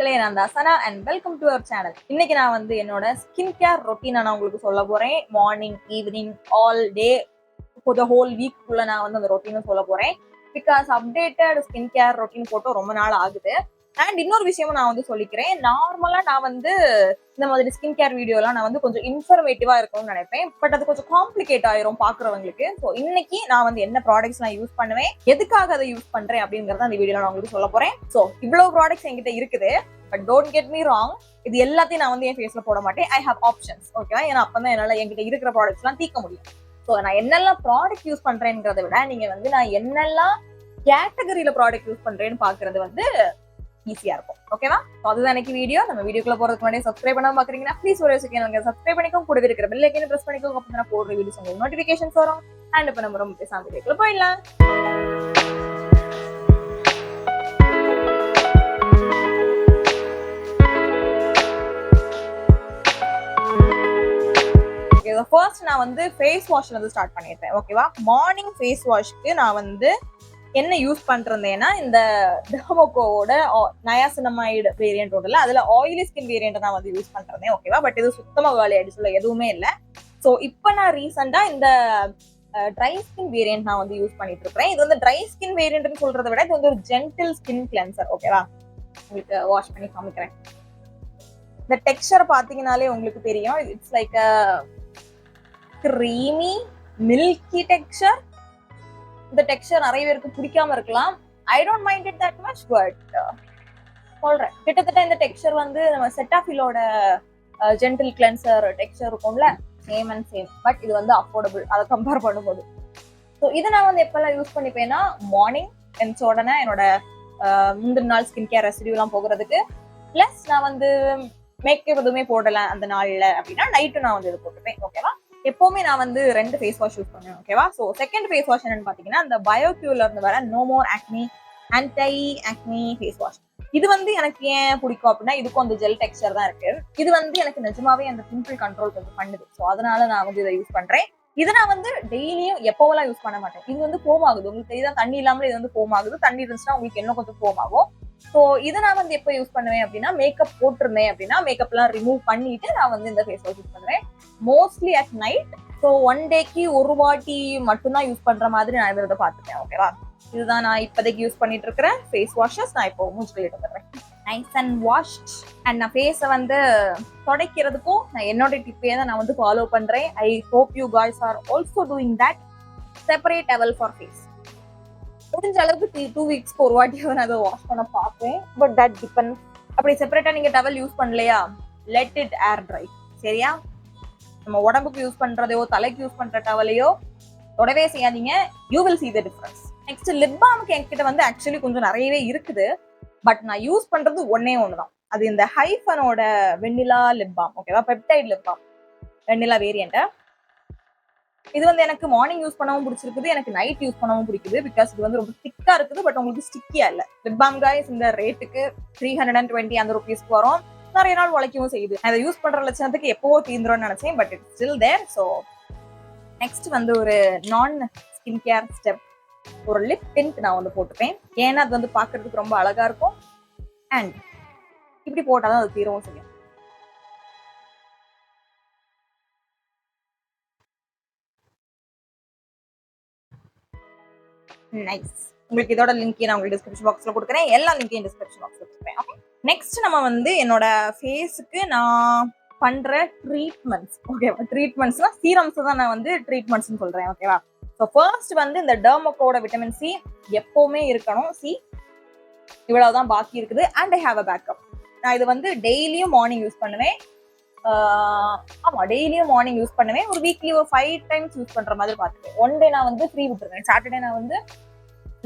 மக்களே, நான் Thasana and welcome to our channel. இன்னைக்கு நான் வந்து என்னோட ஸ்கின் கேர் ரொட்டீனை நான் உங்களுக்கு சொல்ல போறேன். Morning, evening, all day, for the whole week குள்ள நான் வந்து அந்த ரொட்டீனை சொல்ல போறேன். Because updated skin care routine போட்டு ரொம்ப நாள் ஆகுது. அண்ட் இன்னொரு விஷயமும் நான் வந்து சொல்லிக்கிறேன். நார்மலா நான் வந்து இந்த மாதிரி ஸ்கின் கேர் வீடியோலாம் நான் வந்து கொஞ்சம் இன்ஃபர்மேட்டிவா இருக்கணும்னு நினைப்பேன். பட் அது கொஞ்சம் காம்ப்ளிகேட் ஆயிரும் பாக்குறவங்களுக்கு. ஸோ இன்னைக்கு நான் வந்து என்ன ப்ராடக்ட்ஸ் நான் யூஸ் பண்ணுவேன், எதுக்காக அதை யூஸ் பண்றேன் அப்படிங்கறத அந்த வீடியோல நான் உங்களுக்கு சொல்ல போறேன். ஸோ இவ்வளவு ப்ராடக்ட்ஸ் என்கிட்ட இருக்குது. But don't get me wrong, இது எல்லாத்தையும் நான் வந்து என் ஃபேஸ்ல போட மாட்டேன். ஐ ஹவ் ஆப்ஷன்ஸ், ஓகேவா? ஏன்னா அப்பதான் என்னால என்கிட்ட இருக்கிற ப்ராடக்ட்ஸ் எல்லாம் தீர்க்க முடியும். ஸோ நான் என்னெல்லாம் ப்ராடக்ட் யூஸ் பண்றேன்றதை விட நீங்க வந்து நான் என்னெல்லாம் கேட்டகரியில ப்ராடக்ட் யூஸ் பண்றேன்னு பாக்குறது வந்து ஈஸியா இருக்கும். ஓகேவா? அதுதான் எனக்கு வீடியோ. நம்ம வீடியோக்குள்ள போறதுக்கு முன்னாடி சப்ஸ்கிரைப் பண்ணாம பாக்குறீங்கன்னா ப்ளீஸ் ஒரு செகண்ட் சப்ஸ்கிரைப் பண்ணிக்கோங்க. கூட இருக்கிற பெல் ஐக்கனை பிரஸ் பண்ணிக்கோங்க. அப்போ நான் போடுற வீடியோஸ் உங்களுக்கு நோட்டிபிகேஷன்ஸ் வரும். அண்ட் இப்போ நம்ம ரொம்ப பேசாம வீடியோக்குள்ள போயிடலாம். ஃபர்ஸ்ட் நான் வந்து ஃபேஸ் வாஷ்ல இருந்து ஸ்டார்ட் பண்ணிடுறேன். ஓகேவா? மார்னிங் ஃபேஸ் வாஷ்க்கு நான் வந்து என்ன யூஸ் பண்றேன்னா இந்த டெர்மோகோவோட நயாசினமைடு வேரியன்ட் உண்டுல, அதுல ஆயிலி ஸ்கின் வேரியன்ட் நான் வந்து யூஸ் பண்றேன். ஓகேவா? பட் இது சுத்தமா காலி ஆயிடுச்சு, சொல்ல எதுவுமே இல்லை. ஸோ இப்போ நான் ரீசெண்டா இந்த ட்ரை ஸ்கின் வேரியன்ட் நான் வந்து யூஸ் பண்ணிட்டு இருக்கிறேன். இது வந்து ட்ரை ஸ்கின் வேரியன்ட்னு சொல்றதை விட இது வந்து ஒரு ஜென்டில் ஸ்கின் கிளென்சர். ஓகேவா? உங்களுக்கு வாஷ் பண்ணி காமிக்கிறேன். இந்த டெக்ஸ்சர் பாத்தீங்கன்னாலே உங்களுக்கு தெரியும். It's like creamy milky texture. இந்த டெக்ஸ்சர் நிறைய பேருக்கு பிடிக்காம இருக்கலாம். I don't mind it that much, but சொல்றேன். கிட்டத்தட்ட இந்த டெக்ஸ்சர் வந்து நம்ம செட்டாஃபிலோட ஜென்டில் கிளென்சர் டெக்ஸ்சர் இருக்கும்ல, சேம் அண்ட் சேம். பட் இது வந்து அஃபோர்டபுள் அதை கம்பேர் பண்ணும்போது. ஸோ இதை நான் வந்து எப்பெல்லாம் யூஸ் பண்ணிப்பேன்னா மார்னிங் எந்த உடனே என்னோட முந்தின நாள் ஸ்கின் கேர் ரெசிடியூலாம் போகிறதுக்கு, பிளஸ் நான் வந்து மேக்கப் எதுவுமே போடல அந்த நாள்ல அப்படின்னா நைட்டு நான் வந்து இது போட்டுப்பேன். ஓகேவா? எப்பவுமே நான் வந்து 2 ஃபேஸ் வாஷ் யூஸ் பண்ணுவேன். ஓகேவா? ஸோ செகண்ட் ஃபேஸ் வாஷ் என்னன்னு பாத்தீங்கன்னா இந்த பயோக்யூல இருந்து வர நோ மோர் ஆக்னி ஆன்டை ஆக்னி ஃபேஸ் வாஷ். இது வந்து எனக்கு ஏன் பிடிக்கும் அப்படின்னா இதுக்கும் அந்த ஜெல் டெக்ஸ்சர் தான் இருக்கு. இது வந்து எனக்கு நிஜமாவே அந்த பிம்பிள் கண்ட்ரோல் கொஞ்சம் பண்ணுது. ஸோ அதனால நான் வந்து இதை யூஸ் பண்றேன். இதை நான் வந்து டெய்லியும் எப்போவெல்லாம் யூஸ் பண்ண மாட்டேன். இது வந்து ஃபோம் ஆகுது, உங்களுக்கு தெரியுதா? தண்ணி இல்லாமல் இது வந்து ஃபோம் ஆகுது. தண்ணி இருந்துச்சுன்னா உங்களுக்கு இன்னும் கொஞ்சம் ஃபோம் ஆகும். ஸோ இதை நான் வந்து எப்போ யூஸ் பண்ணுவேன் அப்படின்னா மேக்கப் போட்டிருந்தேன் அப்படின்னா மேக்கப் எல்லாம் ரிமூவ் பண்ணிட்டு நான் வந்து இந்த ஃபேஸ் வாஷ் யூஸ் பண்ணுவேன். Mostly at night. ஸோ 1 டேக்கு ஒரு வாட்டி மட்டும்தான் யூஸ் பண்ற மாதிரி நான் இதை பார்த்துட்டேன். ஓகேவா? இதுதான் நான் இப்போதைக்கு யூஸ் பண்ணிட்டு இருக்கிறேன் ஃபேஸ் வாஷஸ். நான் இப்போ மூஞ்சி கழுவிட்டு வந்துடுறேன். Nice and washed. அண்ட் நான் ஃபேஸை வந்து துடைக்கிறதுக்கும் நான் என்னோட டிப்பே தான் நான் வந்து ஃபாலோ பண்றேன். I hope you guys are also doing that. Separate towel for face. முடிஞ்ச அளவுக்கு 2 வீக்ஸ்க்கு ஒரு வாட்டியாவது நான் அதை வாஷ் பண்ண பார்ப்பேன். But that depend. அப்படி செப்பரேட்டா நீங்க டவல் யூஸ் பண்ணலையா, லெட் இட் ஏர் ட்ரை. சரியா? நம்ம உடம்புக்கு யூஸ் பண்றதையோ தலைக்கு யூஸ் பண்ற டவலையோ தொடவே செய்யாதீங்க. You will see the difference. Next lip பாம்க்கு என்கிட்ட வந்து ஆக்சுவலி கொஞ்சம் நிறையவே இருக்குது. பட் நான் யூஸ் பண்றது ஒன்னே ஒண்ணுதான். அது இந்த ஹைஃபனோட வெண்ணிலா லிப் பாம். ஓகேவா? பெப்டைட் லிப் பாம் வெண்ணிலா வேரியன்ட். இது வந்து எனக்கு மார்னிங் யூஸ் பண்ணவும் பிடிச்சிருக்குது, எனக்கு நைட் யூஸ் பண்ணவும் பிடிக்குது. பிகாஸ் இது வந்து ரொம்ப திக்கா இருக்குது, பட் உங்களுக்கு ஸ்டிக்கியா இல்ல. லிப் பாம் காய்ஸ் இந்த ரேட்டுக்கு 320 அந்த ருபீஸ்க்கு வரும். நிறைய நாள் உழைக்கவும் செய்யுது. அதை யூஸ் பண்ற லட்சணத்துக்கு எப்பவோ தீந்துரும்னு நினைச்சேன், but it's still there. So next வந்து ஒரு நான் ஸ்கின் கேர் ஸ்டெப், ஒரு லிப் டிண்ட் நான் வந்து போட்டுப்பேன். ஏன்னா அது வந்து பாக்குறதுக்கு ரொம்ப அழகா இருக்கும். அண்ட் இப்படி போட்டாதான் அது தீரவும் செய்யும். நைஸ். உங்களுக்கு இதோட லிங்க் நான் உங்களுக்கு டிஸ்கிரிப்ஷன் பாக்ஸ்ல கொடுக்குறேன். எல்லா லிங்கையும் டிஸ்கிரிப்ஷன் பாக்ஸ்ல கொடுக்குறேன். ஓகே. நெக்ஸ்ட் நம்ம வந்து என்னோட ஃபேஸுக்கு நான் பண்ற ட்ரீட்மெண்ட்ஸ். ஓகேவா? ட்ரீட்மெண்ட்ஸ்னா சீரம்ஸ் தான் நான் வந்து ட்ரீட்மெண்ட்ஸ்னு சொல்றேன். ஓகேவா? ஸோ ஃபர்ஸ்ட் வந்து இந்த டெர்மோகோட விட்டமின் சி எப்பவுமே இருக்கணும். சி இவ்வளவுதான் பாக்கி இருக்குது. And I have a backup. நான் இது வந்து டெய்லியும் மார்னிங் யூஸ் பண்ணுவேன். ஆமா, டெய்லியும் மார்னிங் யூஸ் பண்ணுவேன். ஒரு வீக்லி ஒரு 5 டைம்ஸ் யூஸ் பண்ற மாதிரி பார்த்துப்பேன். 1 டே நான் வந்து ஃப்ரீ விட்டுருவேன். சாட்டர்டே நான் வந்து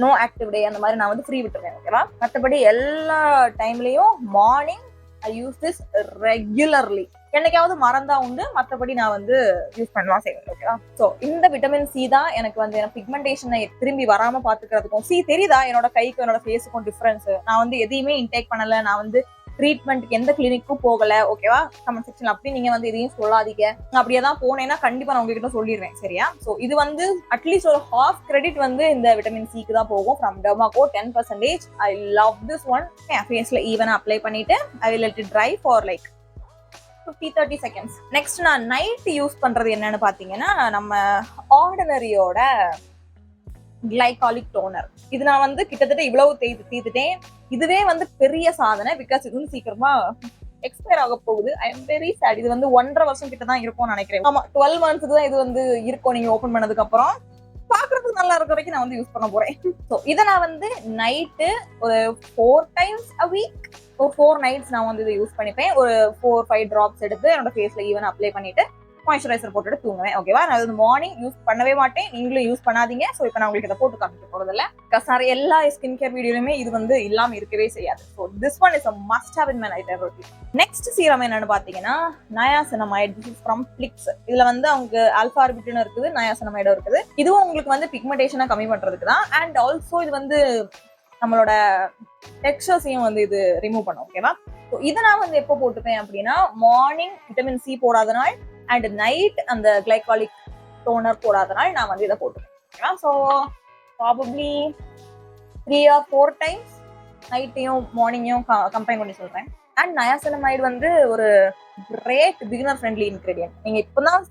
நோ ஆக்டிவ் டே அந்த மாதிரி நான் வந்து ஃப்ரீ விட்டுருவேன். ஓகேவா? மற்றபடி எல்லா டைம்லயும் morning I use this regularly. என்னைக்காவது மறந்தா உண்டு, மற்றபடி நான் வந்து யூஸ் பண்ணலாம் செய்வேன். ஓகேவா? ஸோ இந்த விட்டமின் சி தான் எனக்கு வந்து பிக்மெண்டேஷனை திரும்பி வராம பாத்துக்கிறதுக்கும். சி தெரியுதா என்னோட கைக்கும் என்னோட ஃபேஸுக்கும் டிஃபரன்ஸ்? நான் வந்து எதையுமே இன்டேக் பண்ணல. நான் வந்து ட்ரீட்மெண்ட்டுக்கு எந்த கிளினிக்கும் போகல, ஓகேவா? கமெண்ட் செக்ஷன் அப்படி நீங்க வந்து இதையும் சொல்லாதீங்க. அப்படியே தான் போனேன்னா கண்டிப்பா நான் உங்ககிட்ட சொல்லிடுவேன், சரியா? ஸோ இது வந்து அட்லீஸ்ட் ஒரு half credit வந்து இந்த விட்டமின் சிக்கு தான் போகும் from Dermaco 10%. I love this one. என் ஃபேஸ்ல ஈவனா அப்ளை பண்ணிட்டு I will let it dry for like 50-30 seconds. Next நான் நைட் யூஸ் பண்றது என்னன்னு பாத்தீங்கன்னா, நம்ம ஆர்டினரியோட கிளைகாலிக் டோனர். இது நான் வந்து கிட்டத்தட்ட இவ்வளவு தீர்த்துட்டேன். இதுவே வந்து பெரிய சாதனை. பிகாஸ் இது வந்து சீக்கிரமா எக்ஸ்பயர் ஆக போகுது. I am very sad. இது வந்து 1.5 வருஷம் கிட்ட தான் இருக்கும்னு நினைக்கிறேன். ஆமா, 12 மந்த்ஸ்க்கு தான் இது வந்து இருக்கும் நீங்க ஓபன் பண்ணதுக்கு அப்புறம். பாக்குறதுக்கு நல்லா இருக்க வரைக்கும் நான் வந்து யூஸ் பண்ண போறேன். ஸோ இதை நான் வந்து நைட்டு ஒரு 4 times a week, ஒரு 4 nights நான் வந்து இதை யூஸ் பண்ணிப்பேன். ஒரு 4-5 drops எடுத்து என்னோட ஃபேஸ்ல ஈவன் அப்ளை பண்ணிட்டு மாய்ஸ்சரைசர் போட்டுட்டு தூங்குவேன், ஓகேவா? நான் இது மார்னிங் யூஸ் பண்ணவே மாட்டேன், நீங்களும் யூஸ் பண்ணாதீங்க. ஸோ இப்போ நான் உங்களுக்கு இதை போட்டு காமிக்க போறது இல்லை. பிகாஸ் எல்லா ஸ்கின் கேர் வீடியோலுமே இது வந்து இல்லாம இருக்கவே செய்யாது. So this one is a must have in my night routine. Next serum என்னன்னு பாத்தீங்கன்னா niacinamide. This is from flex. இதுல வந்து அவங்க ஆல்பா ஆர்பிட்டினும் இருக்குது, நயாசினமைடும் இருக்குது. இதுவும் உங்களுக்கு வந்து பிக்மெண்டேஷனை கம்மி பண்றதுக்கு தான். அண்ட் ஆல்சோ இது வந்து நம்மளோட டெக்ஸ்சர்ஸையும் வந்து இது ரிமூவ் பண்ணும், ஓகேவா? ஸோ இதை நான் வந்து எப்போ போட்டுப்பேன் அப்படின்னா, மார்னிங் விட்டமின் சி போடாத நாள் அண்ட் நைட் அந்த கிளைகாலிக் டோனர் போடாத நாள் நான் வந்து இதை போட்டுப்பேன். ஸோ ப்ராபப்ளி 3 or 4 times நைட்டையும் மார்னிங்கையும் கம்பைன் பண்ணி சொல்றேன். அண்ட் நயாசினமைடு வந்து ஒரு கிரேட் பிகினர் ஃப்ரெண்ட்லி இன்கிரீடியன்ட். நீங்க இப்போதான்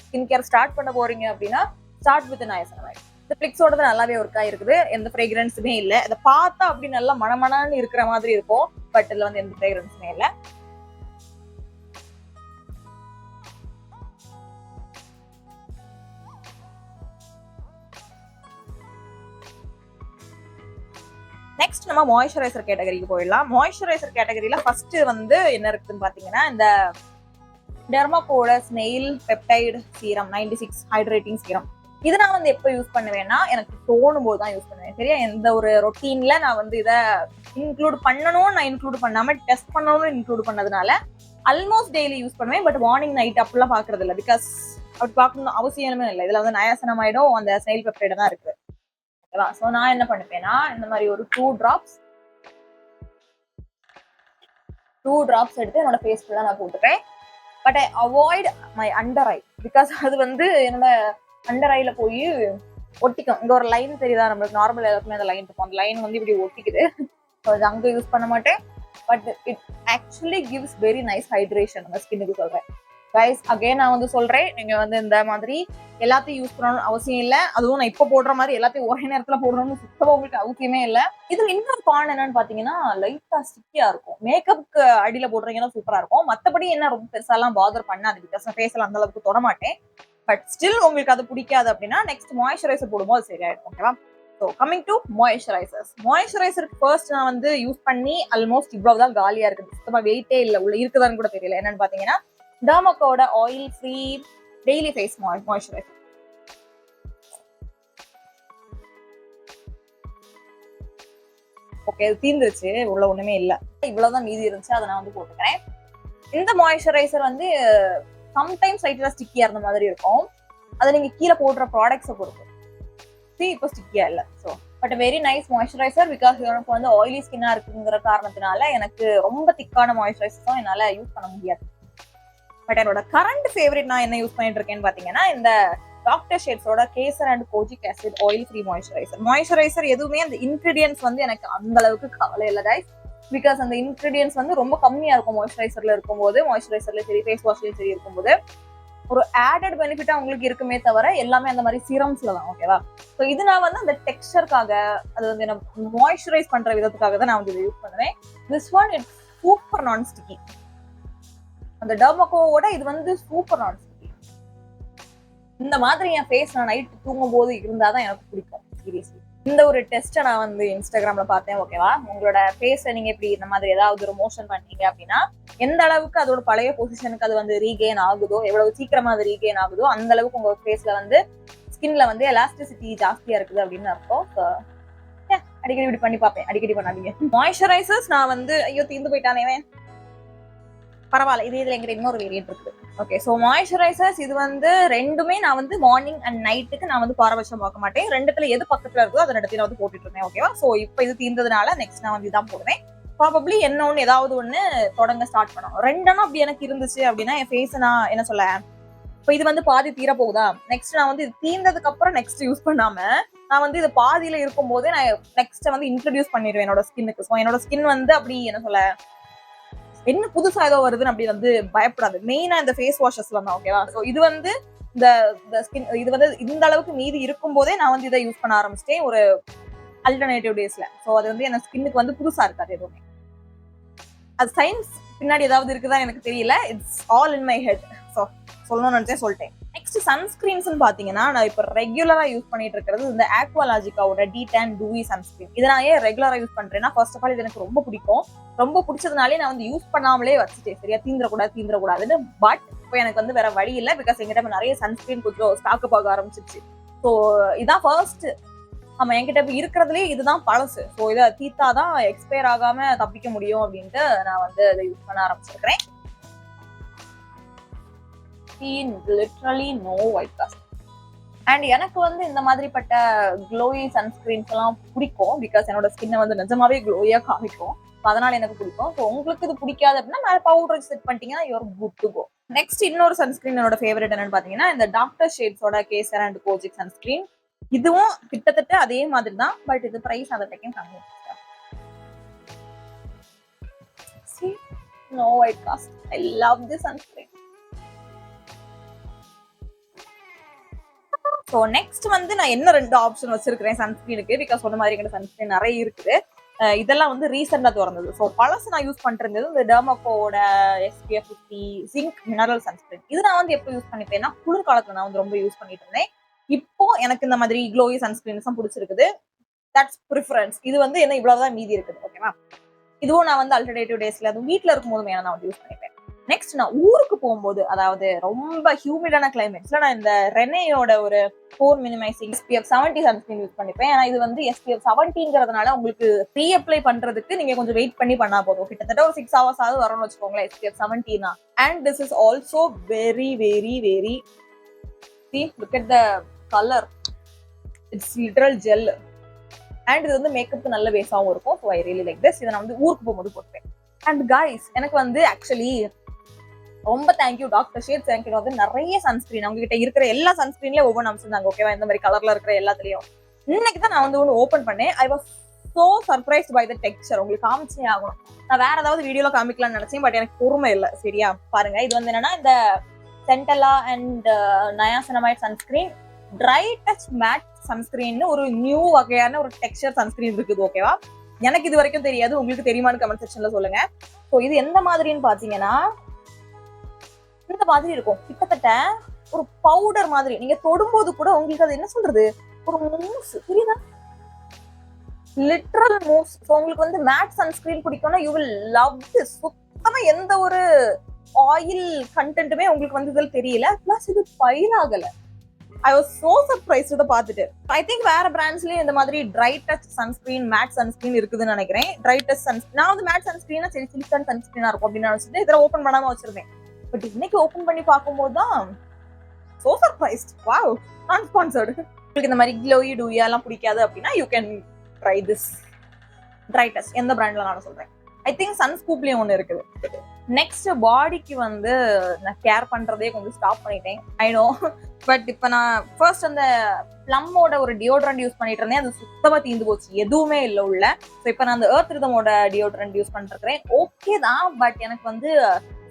ஸ்கின் கேர் ஸ்டார்ட் பண்ண போறீங்க அப்படின்னா ஸ்டார்ட் வித் நயாசினமைடு. இந்த பிளிக்ஸோட நல்லாவே ஒர்க் ஆயிருக்குது. எந்த ஃப்ரேக்ரன்ஸுமே இல்லை. இதை பார்த்தா அப்படி நல்லா மணமணன்னு இருக்கிற மாதிரி இருக்கும், பட் இதுல வந்து எந்த ஃப்ரேக்ரன்ஸுமே இல்லை. நெக்ஸ்ட் நம்ம மாய்ஸ்சரைசர் கேட்டகரிக்கு போயிடலாம். மாய்ஸ்சரைசர் கேட்டகரியில ஃபர்ஸ்ட் வந்து என்ன இருக்குன்னு பாத்தீங்கன்னா, இந்த டெர்மாகோட snail peptide serum 96 hydrating serum. இதை நான் வந்து எப்போ யூஸ் பண்ணுவேன்னா, எனக்கு தோணும் போது தான் யூஸ் பண்ணுவேன், சரியா? எந்த ஒரு ரொட்டீன்ல நான் வந்து இதை இன்க்ளூட் பண்ணணும்னு நான் இன்க்ளூட் பண்ணாம டெஸ்ட் பண்ணணும்னு இன்க்ளூட் பண்ணதுனால ஆல்மோஸ்ட் டெய்லி யூஸ் பண்ணுவேன். பட் மார்னிங் நைட் அப்படிலாம் பாக்குறது இல்லை. பிகாஸ் அப்படி பார்க்கணும் அவசியமே இல்லை. இதுல வந்து நயாசினமைடும் அந்த ஸ்னெயில் பெப்டைடும் தான் இருக்கு. ஸோ நான் என்ன பண்ணுவேன்னா, இந்த மாதிரி ஒரு 2 drops எடுத்து என்னோட ஃபேஸ் ஃபுல்லா நான் போட்டுப்பேன். But I avoid my under eye. Because அது வந்து என்னோட அண்டர் ஐல போய் ஒட்டிக்கும். இங்க ஒரு லைன் தெரியுதா நம்மளுக்கு? நார்மல் எல்லாருக்குமே அந்த லைன் இருக்கும். அந்த லைன் வந்து இப்படி ஒட்டிக்குது. ஸோ அது அங்கே யூஸ் பண்ண மாட்டேன். But it actually gives very nice hydration அந்த ஸ்கின்னுக்கு சொல்றேன். கைஸ் அகைன் நான் வந்து சொல்றேன், நீங்க வந்து இந்த மாதிரி எல்லாத்தையும் யூஸ் பண்ணணும்னு அவசியம் இல்லை. அதுவும் நான் இப்போ போடுற மாதிரி எல்லாத்தையும் ஒரே நேரத்துல போடணும்னு சுத்தமா உங்களுக்கு அவசியமே இல்லை. இதுல இன்னொரு கான் என்னன்னு பாத்தீங்கன்னா, லைட்டா ஸ்டிக்கியா இருக்கும். மேக்கப்புக்கு அடியில போடுறீங்கன்னா சூப்பரா இருக்கும். மத்தபடி என்ன ரொம்ப பெருசாலாம் பாதர் பண்ணாது. பிகாஸ் நான் ஃபேஸ்ல அந்த அளவுக்கு தொட மாட்டேன். பட் ஸ்டில் உங்களுக்கு அது பிடிக்காது அப்படின்னா நெக்ஸ்ட் மாய்ஸ்சரைசர் போடும்போது அது சரியாயிடும், ஓகேவா? So coming to moisturisers. மாய்ஸ்சரைசருக்கு ஃபர்ஸ்ட் நான் வந்து யூஸ் பண்ணி ஆல்மோஸ்ட் இவ்வளவுதான் காலியா இருக்குது. சுத்தமா வெயிட்டே இல்லை, உள்ள இருக்குதான்னு கூட தெரியல. என்னன்னு பாத்தீங்கன்னா, டெர்மாகோட oil free daily face moisturiser. Okay, அது தீர்ந்துருச்சு, உள்ள ஒண்ணுமே இல்ல. இவ்வளவுதான் மீதி இருந்துச்சு, அதை நான் வந்து போட்டுக்கிறேன். இந்த மாய்ஸ்சரைசர் வந்து சம்டைம்ஸ் லைட்டா ஸ்டிக்கியா இருந்த மாதிரி இருக்கும். அதை நீங்க கீழே போடுற ப்ராடக்ட்ஸை பொறுத்து. இப்போ ஸ்டிக்கியா இல்ல. So but very nice moisturiser. Because எனக்கு வந்து ஆயிலி ஸ்கின்னா இருக்குங்கிற காரணத்தினால எனக்கு ரொம்ப திக்கான மாய்ஸ்சரைசர்ஸும் என்னால யூஸ் பண்ண முடியாது. பட் என்னோட கரண்ட் ஃபேவரட் நான் என்ன யூஸ் பண்ணிட்டு இருக்கேன்னு பாத்தீங்கன்னா, இந்த டாக்டர் ஷேட்ஸோட Kesar and kojic acid oil free moisturiser. Moisturiser எதுவுமே அந்த இன்கிரீடியன்ஸ் வந்து எனக்கு அந்த அளவுக்கு கவலை இல்லை கைஸ். பிகாஸ் அந்த இன்கிரீடியன்ஸ் வந்து ரொம்ப கம்மியா இருக்கும் மாய்ஸ்சரைசர்ல இருக்கும்போது, மாய்ஸ்சரைசர்ல சரி ஃபேஸ் வாஷ்லயும் சரி இருக்கும்போது ஒரு ஆடட் பெனிஃபிட்டா உங்களுக்கு இருக்குமே தவிர எல்லாமே அந்த மாதிரி சீரம்ஸ்ல தான், ஓகேவா? ஸோ இது நான் வந்து அந்த டெக்ஸ்டருக்காக, அது வந்து என்ன மாய்ஸ்சரைஸ் பண்ற விதத்துக்காக தான் நான் வந்து இதை யூஸ் பண்ணுவேன். திஸ் ஒன் இட்ஸ் சூப்பர் நான் ஸ்டிக்கி. அந்த டெர்மாகோவோட இது வந்து சூப்பர் நான் ஸ்டிக்கி. இந்த மாதிரி என் ஃபேஸ் நான் நைட் தூங்கும் போது இருந்தாதான் எனக்கு பிடிக்கும் சீரியஸ்லி. இந்த ஒரு டெஸ்ட்டை நான் வந்து இன்ஸ்டாகிராம்ல பார்த்தேன், ஓகேவா? உங்களோட ஃபேஸை நீங்க இப்படி இந்த மாதிரி ஏதாவது ஒரு மோஷன் பண்ணீங்க அப்படின்னா எந்த அளவுக்கு அதோட பழைய பொசிஷனுக்கு அது வந்து ரீகெயின் ஆகுதோ, எவ்வளவு சீக்கிரமா அது ரீகெயின் ஆகுதோ அந்த அளவுக்கு உங்க ஃபேஸ்ல வந்து ஸ்கின்ல வந்து எலாஸ்டிசிட்டி ஜாஸ்தியா இருக்குது அப்படின்னு அர்த்தம். அடிக்கடி இப்படி பண்ணி பார்ப்பேன், அடிக்கடி பண்ணாதீங்க. மாய்ஸ்சரைசர்ஸ் நான் வந்து ஐயோ தீர்ந்து போயிட்டானே, பரவாயில்ல, இதுல எங்கிட்ட இன்னொரு வேரியன்ட் இருக்கு. ஓகே, ஸோ மாய்ஸ்சரைசர்ஸ் இது வந்து ரெண்டுமே நான் வந்து மார்னிங் அண்ட் நைட்டுக்கு நான் வந்து பாரபட்சம் பார்க்க மாட்டேன். ரெண்டுத்துல எது பக்கத்துல இருக்கோ அதை ரெண்டுத்தையும் நான் வந்து போட்டுட்டு இருந்தேன், ஓகேவா? ஸோ இப்போ இது தீர்ந்ததுனால நெக்ஸ்ட் நான் வந்து இதான் போடுவேன். ப்ராபப்ளி என்ன ஒண்ணு ஏதாவது ஒண்ணு தொடங்க ஸ்டார்ட் பண்ணணும். ரெண்டனா அப்படி எனக்கு இருந்துச்சு அப்படின்னா என் ஃபேஸ் நான் என்ன சொல்ல, இப்போ இது வந்து பாதி தீர போகுதா, நெக்ஸ்ட் நான் வந்து இது தீர்ந்ததுக்கு அப்புறம் நெக்ஸ்ட் யூஸ் பண்ணாம நான் வந்து இது பாதியில இருக்கும் போதே நான் நெக்ஸ்ட் வந்து இன்ட்ரடியூஸ் பண்ணிடுவேன் என்னோட ஸ்கின்னுக்கு. ஸோ என்னோட ஸ்கின் வந்து அப்படி என்ன சொல்ல, என்ன புதுசா ஏதோ வருதுன்னு அப்படி வந்து பயப்படாது. மெயினா இந்த ஃபேஸ் வாஷஸ்ல தான், ஓகேவா? ஸோ இது வந்து இந்த ஸ்கின் இது வந்து இந்த அளவுக்கு மீதி இருக்கும் போதே நான் வந்து இதை யூஸ் பண்ண ஆரம்பிச்சிட்டேன் ஒரு அல்டர்னேட்டிவ் டேஸ்ல. ஸோ அது வந்து என்ன ஸ்கின்னுக்கு வந்து புதுசா இருக்காது எதுவுமே. அது சயின்ஸ் பின்னாடி ஏதாவது இருக்குதா எனக்கு தெரியல. It's all in my head. So சொல்லணும்னு நினைச்சே சொல்லிட்டேன். நெக்ஸ்ட் சன்ஸ்கிரீன்ஸ் பாத்தீங்கன்னா நான் இப்போ ரெகுலரா யூஸ் பண்ணிட்டு இருக்கிறது இந்த ஆக்வாலாஜிக்காவோட D10 டூவி சன்ஸ்கிரீன். இதை நான் ஏன் ரெகுலரா யூஸ் பண்றேன்னா, ஃபர்ஸ்ட் ஆஃப் ஆல் இது எனக்கு ரொம்ப பிடிக்கும். ரொம்ப பிடிச்சதுனாலே நான் வந்து யூஸ் பண்ணாமலே வச்சுட்டேன், சரியா? தீந்துடக்கூடாதுன்னு. பட் இப்போ எனக்கு வந்து வேற வழி இல்லை, பிகாஸ் எங்கிட்ட நிறைய சன்ஸ்கிரீன் கொஞ்சம் ஸ்டாக்கு பார்க்க ஆரம்பிச்சிருச்சு. ஸோ இதான் ஃபர்ஸ்ட். ஆமா, என்கிட்ட இருக்கிறதுலே இதுதான் பழசு. ஸோ இதை தீத்தாதான் எக்ஸ்பயர் ஆகாம தப்பிக்க முடியும் அப்படின்ட்டு நான் வந்து அதை யூஸ் பண்ண ஆரம்பிச்சிருக்கிறேன். Literally no white cast. And எனக்கு வந்து இந்த மாதிரிப்பட்ட க்ளோயி சன்ஸ்கிரீன்ஸ் எல்லாம் பிடிக்கும், பிகாஸ் என்னோட ஸ்கின்னை வந்து நிஜமாவே க்ளோயா காமிக்கும். அதனால எனக்கு பிடிக்கும். ஸோ உங்களுக்கு இது பிடிக்காது அப்படின்னா மேலே பவுடர் செட் பண்ணிட்டீங்கன்னா you're good to go. Next இன்னொரு சன்ஸ்கிரீன் என்னோட ஃபேவரட் என்னன்னு பாத்தீங்கன்னா இந்த டாக்டர் ஷேட்ஸோட கேசர் அண்ட் கோஜிக் சன்ஸ்கிரீன். இதுவும் கிட்டத்தட்ட அதே மாதிரி தான், பட் இது பிரைஸ் அந்த டைம் கம்மி. No white cast. I love this sunscreen. So next வந்து நான் என்ன 2 ஆப்ஷன் வச்சிருக்கிறேன் சன்ஸ்கிரீனுக்கு, பிகாஸ் சொன்ன மாதிரி எங்கிட்ட சன்ஸ்கிரீன் நிறைய இருக்குது. இதெல்லாம் வந்து ரீசெண்டா திறந்தது. ஸோ பழசு நான் யூஸ் பண்ணிருந்தது இந்த டெர்மாகோட SPF 50 ஜிங்க் மினரல் சன்ஸ்கிரீன். இது நான் வந்து எப்போ யூஸ் பண்ணிப்பேன்னா குளிர்காலத்துல நான் வந்து ரொம்ப யூஸ் பண்ணிட்டு இருந்தேன். இப்போ எனக்கு இந்த மாதிரி க்ளோயி சன்ஸ்கிரீன்ஸ் பிடிச்சிருக்குது. That's preference. இது வந்து என்ன இவ்வளவுதான் மீதி இருக்குது, ஓகேவா? இதுவும் நான் வந்து அல்டர்னேட்டிவ் டேஸ்ல அதுவும் வீட்டுல இருக்கும் போது நான் வந்து யூஸ் பண்ணிப்பேன். நெக்ஸ்ட் நான் ஊருக்கு போகும்போது, அதாவது ரொம்ப ஹியூமிடான கிளைமேட்ஸ்ல நான் இந்த ரெனேயோட ஒரு போர் மினிமைசிங் SPF 70 சன்ஸ்கிரீன் யூஸ் பண்ணிப்பேன். ஏன்னா இது வந்து SPF 70ங்கிறதுனால உங்களுக்கு ரீ அப்ளை பண்றதுக்கு நீங்க கொஞ்சம் வெயிட் பண்ணி பண்ணா போதும். கிட்டத்தட்ட ஒரு 6 hours ஆகுது வரும்னு வச்சுக்கோங்களேன் SPF 70 and this is also very very very see look at the color, it's literal gel and இது வந்து மேக்கப்புக்கு நல்ல பேஸாவும் இருக்கும். So I really like this. இதை நான் வந்து ஊருக்கு போகும்போது போட்டுப்பேன். அண்ட் கைஸ், எனக்கு வந்து ஆக்சுவலி ரொம்ப தேங்க்யூ டாக்டர் ஷேட்ஸ். எனக்கு வந்து நிறைய சன்ஸ்கிரீன் அவங்க கிட்ட இருக்கிற எல்லா சன்ஸ்கிரீன்லயும் ஒவ்வொன்று அனுப்பிச்சிருந்தாங்க, ஓகேவா? இந்த மாதிரி கலர்ல இருக்கிற எல்லாத்துலயும் இன்னைக்கு தான் நான் வந்து ஒன்று ஓப்பன் பண்ணேன். I was so surprised by the texture. உங்களுக்கு காமிச்சே ஆகணும். நான் வேற ஏதாவது வீடியோல காமிக்கலாம்னு நினைச்சேன், பட் எனக்கு பொறுமை இல்லை, சரியா? பாருங்க, இது வந்து என்னன்னா இந்த centella and niacinamide sunscreen dry touch matte sunscreen ஒரு நியூ வகையான ஒரு டெக்ஸ்சர் சன்ஸ்கிரீன் இருக்குது, ஓகேவா? எனக்கு இது வரைக்கும் தெரியாது, உங்களுக்கு தெரியுமான்னு கமெண்ட் செக்ஷன்ல சொல்லுங்க. ஸோ இது எந்த மாதிரின்னு பாத்தீங்கன்னா இந்த மாதிரி இருக்கும். கிட்டத்தட்ட ஒரு பவுடர் மாதிரி. நீங்க தொடும்போது கூட உங்களுக்கு அது என்ன சொல்றது, ஒரு மூஸ், புரியுதா? Literal mousse. ஸோ உங்களுக்கு வந்து மேட் சன்ஸ்கிரீன் பிடிக்கும்னா யூ வில் லவ் திஸ். சுத்தமா எந்த ஒரு ஆயில் கண்டென்ட்டுமே உங்களுக்கு வந்து இதில் தெரியல. பிளஸ் இது பைல் ஆகல. ஐ வாஸ் சோ சர்ப்ரைஸ்ட் இதை பார்த்துட்டு. ஐ திங்க் வேற பிராண்ட்ஸ்லயும் இந்த மாதிரி dry touch sunscreen matte sunscreen இருக்குதுன்னு நினைக்கிறேன். ட்ரை டச் சன்ஸ்கிரீன் நான் வந்து மேட் சன்ஸ்கிரீனா சரி சிலிக்கான் சன்ஸ்கிரீனா இருக்கும் அப்படின்னு நினைச்சிட்டு இதில் ஓப்பன் பண்ணாம வச்சிருந்தேன். பட் இன்னைக்கு ஓப்பன் பண்ணி பார்க்கும்போது தான் சோ சர்ப்ரைஸ்ட். வாவ், நான் ஸ்பான்சர்டு. உங்களுக்கு இந்த மாதிரி க்ளோயி டூயா எல்லாம் பிடிக்காது அப்படின்னா you can try this try touch. எந்த பிராண்ட்ல நான் சொல்றேன். ஐ திங்க் சன்ஸ்கூப்லயும் ஒன்று இருக்குது. நெக்ஸ்ட் பாடிக்கு வந்து நான் கேர் பண்றதே கொஞ்சம் ஸ்டாப் பண்ணிட்டேன், ஐ நோ. பட் இப்போ நான் ஃபர்ஸ்ட் அந்த ப்ளம்மோட ஒரு டியோட்ரண்ட் யூஸ் பண்ணிட்டு இருந்தேன். அது சுத்தமா தீந்து போச்சு, எதுவுமே இல்லை உள்ள. ஸோ இப்போ நான் அந்த எர்த் ரிதமோட டியோட்ரண்ட் யூஸ் பண்ணிருக்கிறேன். ஓகே தான், பட் எனக்கு வந்து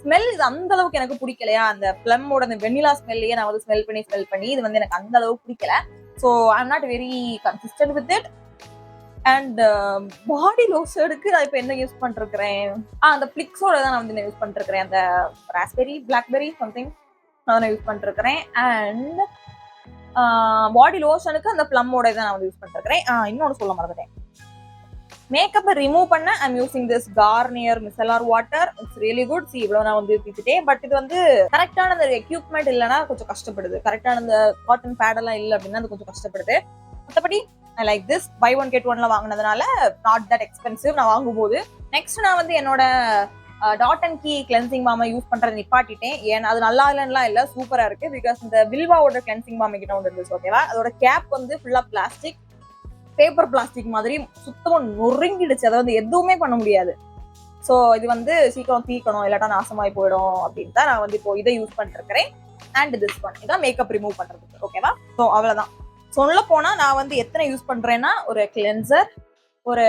ஸ்மெல் இது அந்த அளவுக்கு எனக்கு பிடிக்கலையா. அந்த ப்ளம்மோட அந்த வெண்ணிலா ஸ்மெல்லையே நான் வந்து ஸ்மெல் பண்ணி இது வந்து எனக்கு அந்த அளவுக்கு பிடிக்கல. So I am not very consistent with it. And body லோஷனுக்கு நான் இப்போ என்ன யூஸ் பண்ணிருக்கிறேன், அந்த பிளிக்ஸோட தான் நான் வந்து யூஸ் பண்ணிருக்கிறேன். அந்த ராஸ்பெரி பிளாக்பெரி சம்திங் நான் யூஸ் பண்ணிருக்கிறேன். அண்ட் பாடி லோஷனுக்கு அந்த ப்ளம்மோட தான் நான் வந்து யூஸ் பண்ணிருக்கிறேன். இன்னொன்று சொல்ல மறந்துட்டேன், மேக்கப்பை ரிமூவ் பண்ண I'm using this Garnier micellar water. It's really good. சி இவ்வளோ நான் வந்து தீச்சிட்டேன். பட் இது வந்து கரெக்டான அந்த எக்யூப்மெண்ட் இல்லைன்னா கொஞ்சம் கஷ்டப்படுது. கரெக்டான அந்த காட்டன் பேட் எல்லாம் இல்லை அப்படின்னா அது கொஞ்சம் கஷ்டப்படுது. மற்றபடி I like this. Buy 1 get 1 வாங்கினதுனால நாட் தட் எக்ஸ்பென்சிவ் நான் வாங்கும்போது. நெக்ஸ்ட் நான் வந்து என்னோட டாட் அண்ட் கீ கிளென்சிங் பாமை யூஸ் பண்றதை நிப்பாட்டிட்டேன். ஏன்னா அது நல்லா இல்லைன்னா இல்லை, சூப்பரா இருக்கு. பிகாஸ் இந்த வில்வாவோட கிளென்சிங் பாம் கிட்ட ஒன்று இருந்துச்சு, ஓகேவா? அதோட கேப் வந்து ஃபுல்லா பிளாஸ்டிக், பேப்பர் பிளாஸ்டிக் மாதிரி சுத்தமா நொறுங்கிடுச்சு. அதை வந்து எதுவுமே பண்ண முடியாது. ஸோ இது வந்து சீக்கிரம் தீக்கணும் இல்லாட்டா நாசமாய் போயிடும் அப்படின்னு தான் நான் வந்து இப்போ இதை யூஸ் பண்ணிருக்கிறேன். அண்ட் திஸ் ஒன் இதான் மேக்கப் ரிமூவ் பண்றதுக்கு. ஓகேவா? ஸோ அவ்வளவுதான். சொல்ல போனா நான் வந்து எத்தனை யூஸ் பண்றேன்னா ஒரு கிளென்சர், ஒரு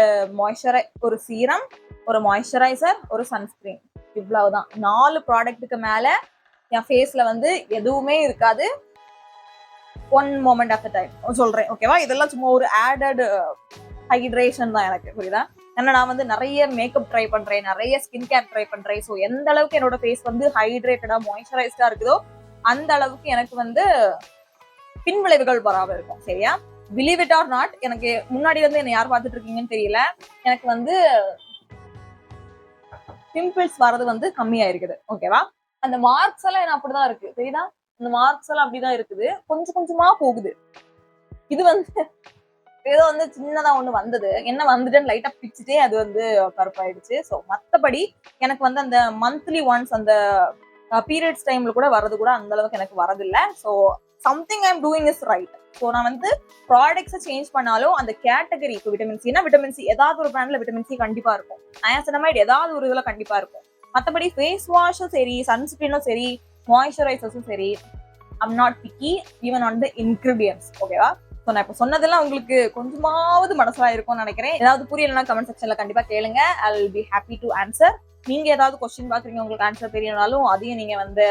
ஒரு சீரம், ஒரு மாய்ஸ்சரைசர், ஒரு சன்ஸ்கிரீன், இவ்வளவுதான். 4 ப்ராடக்ட்டுக்கு மேல என் ஃபேஸ்ல வந்து எதுவுமே இருக்காது. One moment of the time சொல்றேன். ஓகேவா? இதெல்லாம் சும்மா ஒரு ஆடட் ஹைட்ரேஷன் தான் எனக்கு, புரியுதா? ஏன்னா நான் வந்து நிறைய மேக்கப் ட்ரை பண்றேன், நிறைய ஸ்கின் கேர் ட்ரை பண்றேன். ஸோ எந்த அளவுக்கு என்னோட ஃபேஸ் வந்து ஹைட்ரேட்டடா மாய்ஸ்சரைஸ்டா இருக்குதோ அந்த அளவுக்கு எனக்கு வந்து பின்விளைவுகள் வராம இருக்கும். சரியா? பிலீவ் இட் ஆர் நாட், எனக்கு முன்னாடி வந்து என்ன யார் பார்த்துட்டு இருக்கீங்கன்னு தெரியல, எனக்கு வந்து பிம்பிள்ஸ் வர்றது வந்து கம்மியா இருக்குது. ஓகேவா? அந்த மார்க்ஸ் எல்லாம் என்ன அப்படிதான் இருக்கு, தெரியுதா? அந்த மார்க்ஸ் எல்லாம் அப்படிதான் இருக்குது, கொஞ்சம் கொஞ்சமா போகுது. இது வந்து ஏதோ வந்து சின்னதா ஒண்ணு வந்தது, என்ன வந்துட்டுன்னு லைட்டா பிச்சுட்டே அது வந்து கருப்பாயிடுச்சு. ஸோ மத்தபடி எனக்கு வந்து அந்த மந்த்லி ஒன்ஸ் அந்த பீரியட்ஸ் டைம்ல கூட வர்றது கூட அந்த அளவுக்கு எனக்கு வரதில்லை. So something I am doing is right. So நான் வந்து ப்ராடக்ட்ஸை சேஞ்ச் பண்ணாலும் அந்த கேட்டகரி, இப்போ விட்டமின் சினா விட்டமின் சி ஏதாவது ஒரு பிராண்ட்ல விட்டமின் சி கண்டிப்பா இருக்கும், நயாசினமைட் ஏதாவது ஒரு இதுல கண்டிப்பா இருக்கும். மற்றபடி ஃபேஸ் வாஷும் சரி, சன்ஸ்கிரீனும் சரி, மாய்ஸ்சரைசர்ஸும் சரி, I'm not picky even on the ingredients. ஓகேவா? ஸோ நான் இப்போ சொன்னதெல்லாம் உங்களுக்கு கொஞ்சமாவது மனசுல இருக்கும்னு நினைக்கிறேன். ஏதாவது புரியலன்னா கமெண்ட் செக்ஷன்ல கண்டிப்பா கேளுங்க. I will be happy to answer. நீங்க ஏதாவது கொஸ்டின் பாக்குறீங்க, உங்களுக்கு ஆன்சர் தெரியணும்னாலும் அதையும் நீங்க வந்து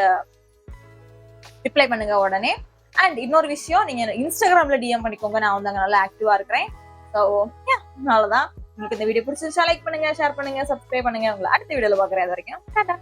ரிப்ளை பண்ணுங்க உடனே. அண்ட் இன்னொரு விஷயம், நீங்க இன்ஸ்டாகிராம்ல டிஎம் பண்ணிக்கோங்க, நான் வந்து அங்க நல்லா ஆக்டிவா இருக்கிறேன். ஸோ அவ்வளவுதான். உங்களுக்கு இந்த வீடியோ பிடிச்சிருச்சா லைக் பண்ணுங்க, ஷேர் பண்ணுங்க, சப்ஸ்கிரைப் பண்ணுங்க. உங்களை அடுத்த வீடியோல பாக்குறேன். அது வரைக்கும் டாடா.